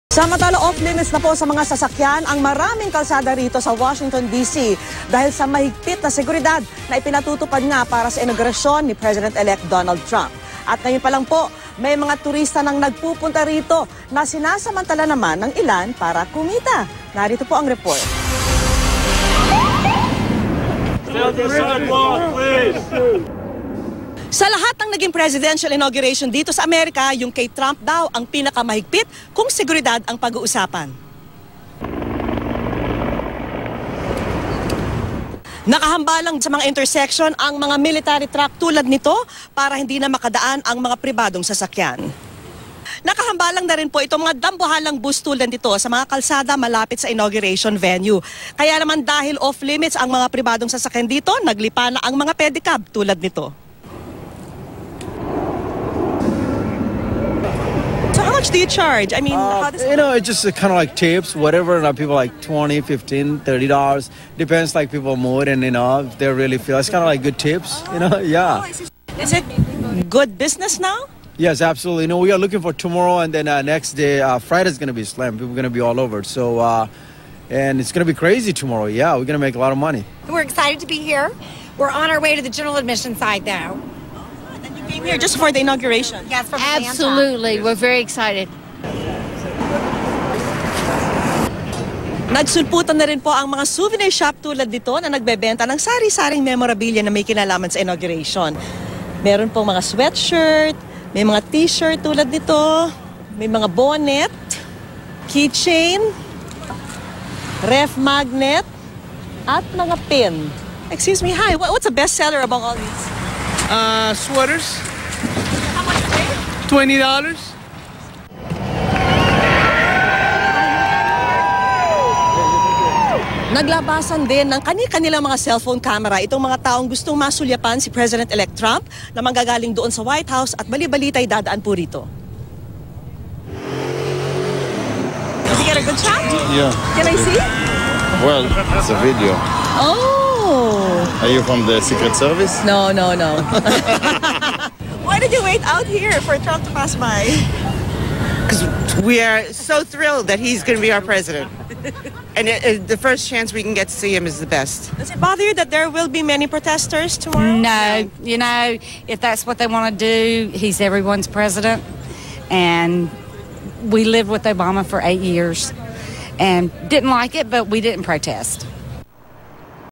Samantala, off-limits na po sa mga sasakyan ang maraming kalsada rito sa Washington, D.C. dahil sa mahigpit na seguridad na ipinatutupad nga para sa inaugurasyon ni President-elect Donald Trump. At ngayon pa lang po, may mga turista nang nagpupunta rito na sinasamantala naman ng ilan para kumita. Narito po ang report. Sa lahat ng naging presidential inauguration dito sa Amerika, yung kay Trump daw ang pinakamahigpit kung seguridad ang pag-uusapan. Nakahambalang sa mga intersection ang mga military truck tulad nito para hindi na makadaan ang mga pribadong sasakyan. Nakahambalang na rin po itong mga dambuhalang bus tulad nito sa mga kalsada malapit sa inauguration venue. Kaya naman dahil off-limits ang mga pribadong sasakyan dito, naglipa na ang mga pedicab tulad nito. So how much do you charge? I mean, how does it's just kind of like tips, whatever. People like $20, $15, $30. Depends like people mood and if they really feel. It's kind of like good tips, yeah. Is it good business now? Yes, absolutely. We are looking for tomorrow and then next day, Friday's going to be slammed. People are going to be all over. So, and it's going to be crazy tomorrow. Yeah, we're going to make a lot of money. We're excited to be here. We're on our way to the general admission side now. Came here just for the inauguration. Yes, from Absolutely. We're very excited. Nagsulputan na rin po ang mga souvenir shop tulad dito na nagbebenta ng sari-saring memorabilia na may kinalaman sa inauguration. Meron pong mga sweatshirt, may mga t-shirt tulad nito, may mga bonnet, keychain, ref magnet, at mga pin. Excuse me, hi, what's the best seller among all these? Sweaters. How much are they? $20. Naglabasan din ng kani-kanilang mga cellphone camera itong mga taong gustong masulyapan si President-elect Trump na manggagaling doon sa White House at bali-balitay dadaan po rito. Did you get a good shot? Yeah. Can I see? Well, it's a video. Oh! Are you from the Secret Service? No. Why did you wait out here for Trump to pass by? Because we are so thrilled that he's going to be our president. And the first chance we can get to see him is the best. Does it bother you that there will be many protesters tomorrow? No, if that's what they want to do, he's everyone's president. And we lived with Obama for 8 years and didn't like it, but we didn't protest.